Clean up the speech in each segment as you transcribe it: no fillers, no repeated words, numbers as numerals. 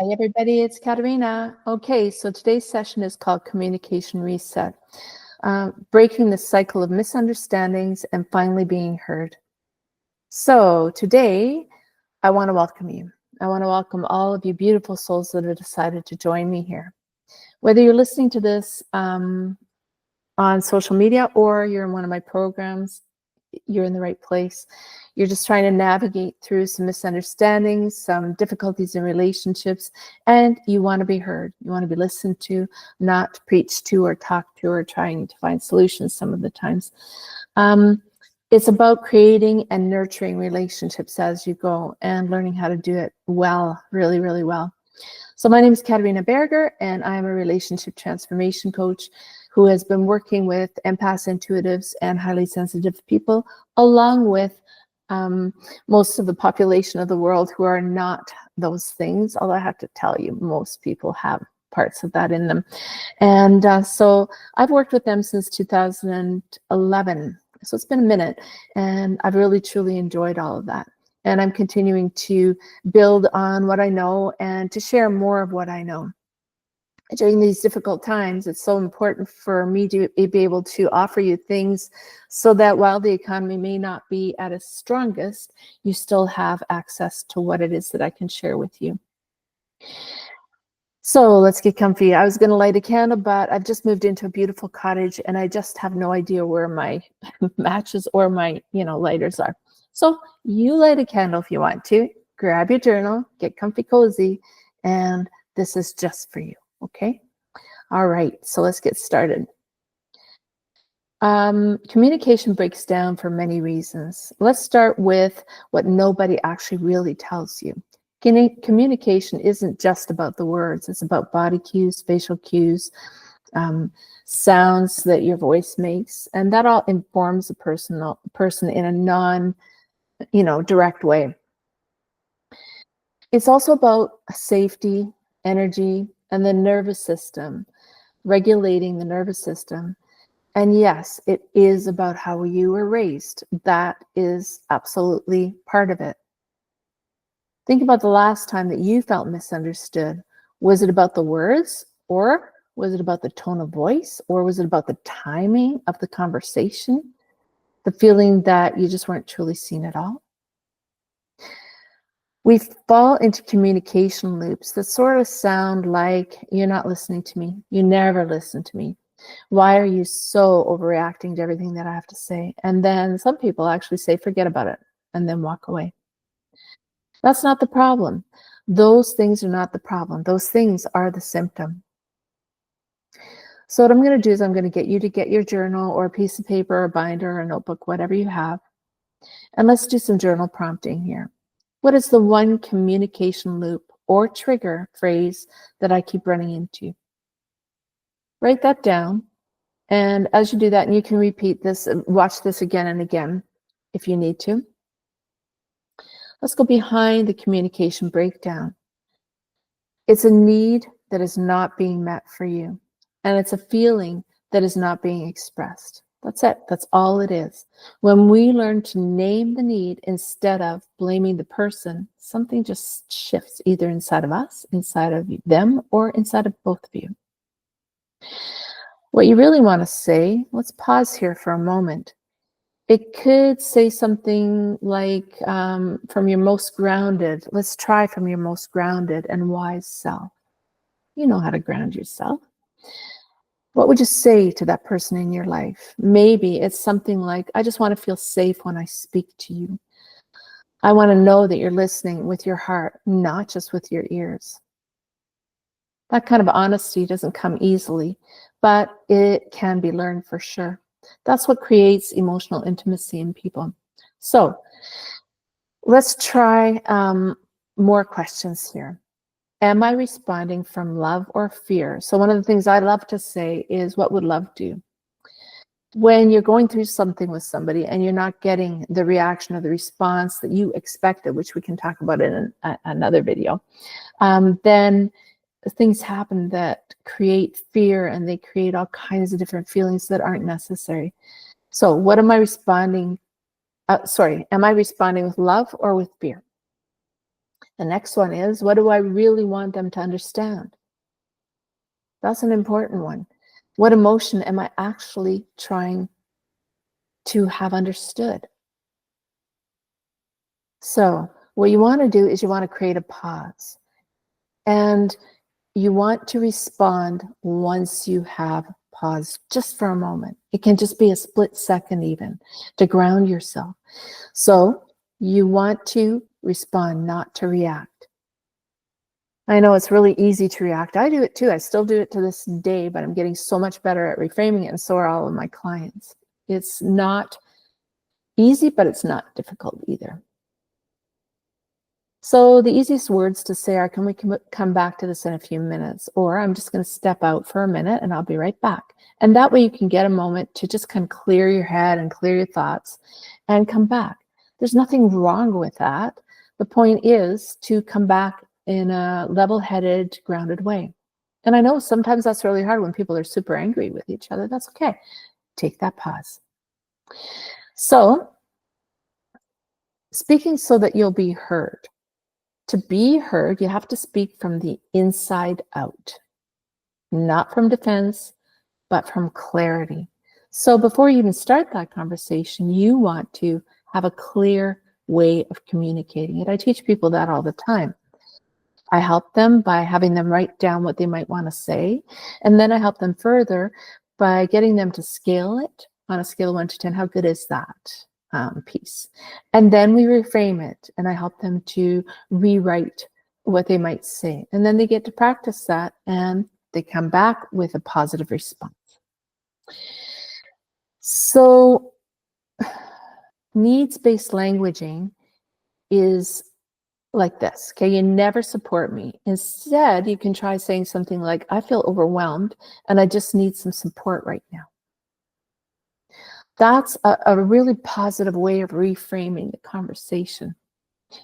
Hi, everybody. It's Caterina. Okay, so today's session is called Communication Reset, breaking the cycle of misunderstandings and finally being heard. So today, I want to welcome you. I want to welcome all of you beautiful souls that have decided to join me here. Whether you're listening to this on social media or you're in one of my programs, you're in the right place. You're just trying to navigate through some misunderstandings, some difficulties in relationships, and you want to be heard. You want to be listened to, not preached to or talked to or trying to find solutions some of the times. It's about creating and nurturing relationships as you go and learning how to do it well, really, really well. So my name is Caterina Barregar, and I'm a relationship transformation coach who has been working with empaths, intuitives, and highly sensitive people, along with most of the population of the world who are not those things. Although I have to tell you, most people have parts of that in them. And so I've worked with them since 2011. So it's been a minute, and I've really, truly enjoyed all of that. And I'm continuing to build on what I know and to share more of what I know. During these difficult times, it's so important for me to be able to offer you things so that while the economy may not be at its strongest, you still have access to what it is that I can share with you. So let's get comfy. I was going to light a candle, but I've just moved into a beautiful cottage and I just have no idea where my matches or my, lighters are. So you light a candle if you want to, grab your journal, get comfy cozy, and this is just for you. Okay. All right. So let's get started. Communication breaks down for many reasons. Let's start with what nobody actually really tells you. Communication isn't just about the words. It's about body cues, facial cues, sounds that your voice makes. And that all informs a person in a non-direct way. It's also about safety, energy, and the nervous system, regulating the nervous system. And yes, it is about how you were raised. That is absolutely part of it. Think about the last time that you felt misunderstood. Was it about the words, or was it about the tone of voice, or was it about the timing of the conversation? The feeling that you just weren't truly seen at all? We fall into communication loops that sort of sound like, you're not listening to me. You never listen to me. Why are you so overreacting to everything that I have to say? And then some people actually say, forget about it, and then walk away. That's not the problem. Those things are not the problem. Those things are the symptom. So what I'm going to do is I'm going to get you to get your journal or a piece of paper or a binder or a notebook, whatever you have. And let's do some journal prompting here. What is the one communication loop or trigger phrase that I keep running into? Write that down. And as you do that, and you can repeat this, watch this again and again if you need to. Let's go behind the communication breakdown. It's a need that is not being met for you. And it's a feeling that is not being expressed. That's it. That's all it is. When we learn to name the need instead of blaming the person, something just shifts either inside of us, inside of them, or inside of both of you. What you really want to say, let's pause here for a moment. It could say something like, from your most grounded, let's try from your most grounded and wise self. You know how to ground yourself. What would you say to that person in your life? Maybe it's something like, I just want to feel safe when I speak to you. I want to know that you're listening with your heart, not just with your ears. That kind of honesty doesn't come easily, but it can be learned for sure. That's what creates emotional intimacy in people. So let's try more questions here. Am I responding from love or fear? So one of the things I love to say is, what would love do? When you're going through something with somebody and you're not getting the reaction or the response that you expected, which we can talk about in another video, then things happen that create fear, and they create all kinds of different feelings that aren't necessary. So what am I responding? Am I responding with love or with fear? The next one is, what do I really want them to understand? That's an important one. What emotion am I actually trying to have understood? So what you want to do is you want to create a pause. And you want to respond once you have paused, just for a moment. It can just be a split second even, to ground yourself. So you want to respond, not to react. I know it's really easy to react. I do it too. I still do it to this day, but I'm getting so much better at reframing it, and so are all of my clients. It's not easy, but it's not difficult either. So the easiest words to say are, can we come back to this in a few minutes? Or I'm just going to step out for a minute and I'll be right back. And that way you can get a moment to just kind of clear your head and clear your thoughts and come back. There's nothing wrong with that. The point is to come back in a level-headed, grounded way. And I know sometimes that's really hard when people are super angry with each other. That's okay. Take that pause. So, speaking so that you'll be heard. To be heard, you have to speak from the inside out, not from defense, but from clarity. So before you even start that conversation, you want to have a clear way of communicating it. I teach people that all the time. I help them by having them write down what they might want to say, and then I help them further by getting them to scale it on a scale of 1 to 10. How good is that piece? And then we reframe it, and I help them to rewrite what they might say. And then they get to practice that, and they come back with a positive response. So needs-based languaging is like this, okay? You never support me. Instead, you can try saying something like, I feel overwhelmed and I just need some support right now. That's a really positive way of reframing the conversation.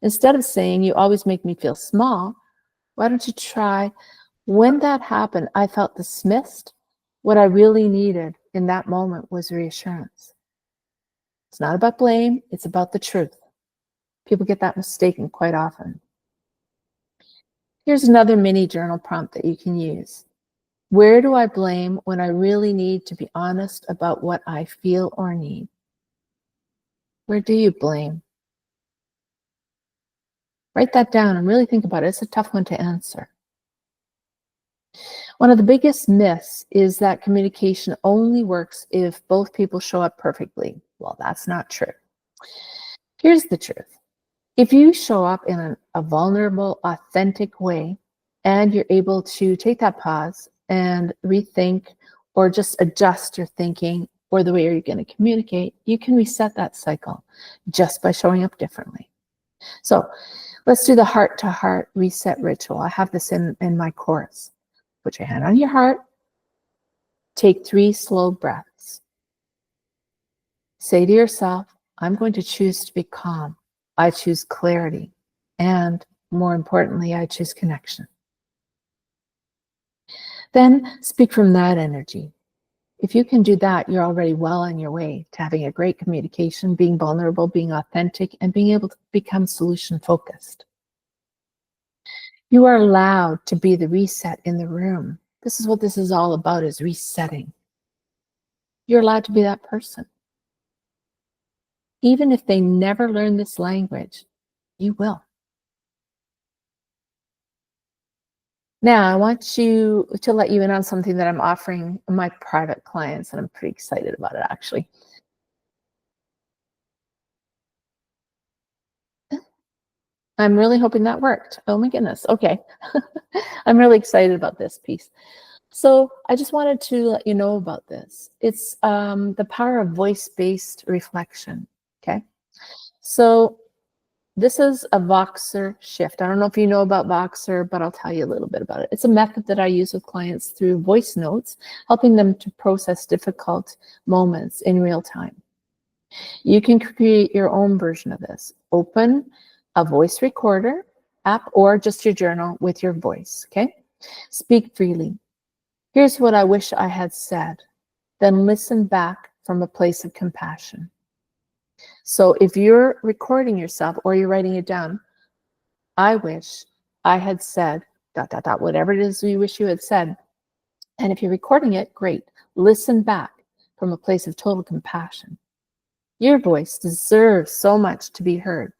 Instead of saying, you always make me feel small, why don't you try, when that happened, I felt dismissed. What I really needed in that moment was reassurance. It's not about blame, it's about the truth. People get that mistaken quite often. Here's another mini journal prompt that you can use. Where do I blame when I really need to be honest about what I feel or need? Where do you blame? Write that down and really think about it. It's a tough one to answer. One of the biggest myths is that communication only works if both people show up perfectly. Well, that's not true. Here's the truth. If you show up in a vulnerable, authentic way, and you're able to take that pause and rethink or just adjust your thinking or the way you're going to communicate, you can reset that cycle just by showing up differently. So let's do the heart-to-heart reset ritual. I have this in my course. Put your hand on your heart. Take 3 slow breaths. Say to yourself, I'm going to choose to be calm. I choose clarity. And more importantly, I choose connection. Then speak from that energy. If you can do that, you're already well on your way to having a great communication, being vulnerable, being authentic, and being able to become solution-focused. You are allowed to be the reset in the room. This is what this is all about, is resetting. You're allowed to be that person. Even if they never learn this language, you will. Now, I want to let you in on something that I'm offering my private clients, and I'm pretty excited about it, actually. I'm really hoping that worked. Oh my goodness. Okay. I'm really excited about this piece. So I just wanted to let you know about this. It's the power of voice-based reflection. Okay. So this is a Voxer shift. I don't know if you know about Voxer, but I'll tell you a little bit about it. It's a method that I use with clients through voice notes, helping them to process difficult moments in real time. You can create your own version of this. Open a voice recorder app or just your journal with your voice, okay? Speak freely. Here's what I wish I had said. Then listen back from a place of compassion. So if you're recording yourself or you're writing it down, I wish I had said, ... whatever it is you wish you had said. And if you're recording it, great. Listen back from a place of total compassion. Your voice deserves so much to be heard,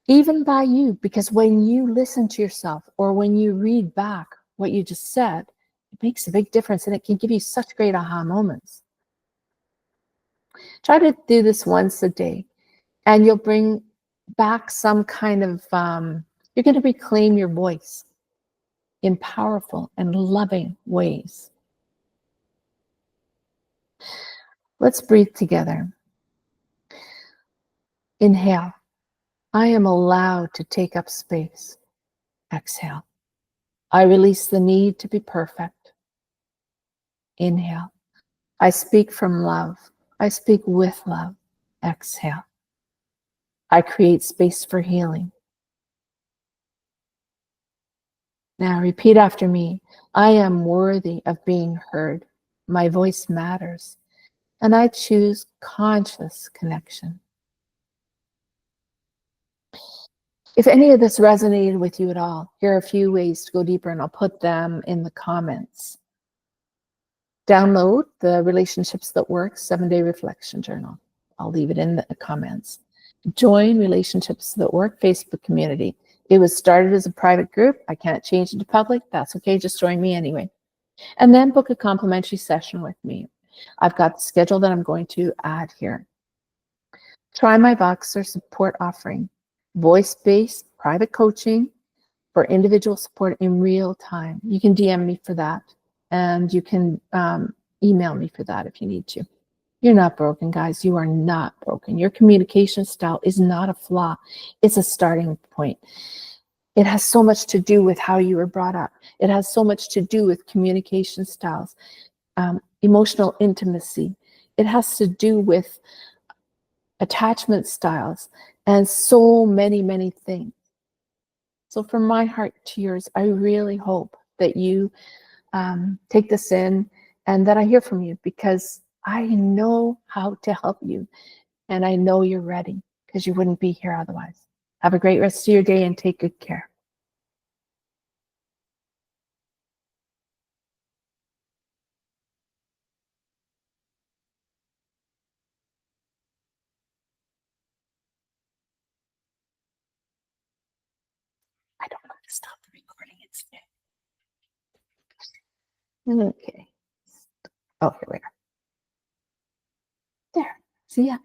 even by you, because when you listen to yourself or when you read back what you just said, it makes a big difference and it can give you such great aha moments. Try to do this once a day and you'll bring back some kind of, you're going to reclaim your voice in powerful and loving ways. Let's breathe together. Inhale. I am allowed to take up space. Exhale. I release the need to be perfect. Inhale. I speak from love. I speak with love. Exhale. I create space for healing. Now repeat after me. I am worthy of being heard. My voice matters. And I choose conscious connection. If any of this resonated with you at all, here are a few ways to go deeper, and I'll put them in the comments. Download the Relationships That Work 7-Day Reflection Journal. I'll leave it in the comments. Join Relationships That Work Facebook community. It was started as a private group. I can't change it to public. That's okay. Just join me anyway. And then book a complimentary session with me. I've got the schedule that I'm going to add here. Try my Voxer support offering. Voice-based private coaching for individual support in real time. You can DM me for that, and you can email me for that if you need to. You're not broken, guys. You are not broken. Your communication style is not a flaw. It's a starting point. It has so much to do with how you were brought up. It has so much to do with communication styles, emotional intimacy. It has to do with attachment styles, and so many, many things. So from my heart to yours, I really hope that you take this in and that I hear from you, because I know how to help you and I know you're ready, because you wouldn't be here otherwise. Have a great rest of your day and take good care. I don't know how to stop the recording. It's there. Okay. Oh, here we are. There. See ya.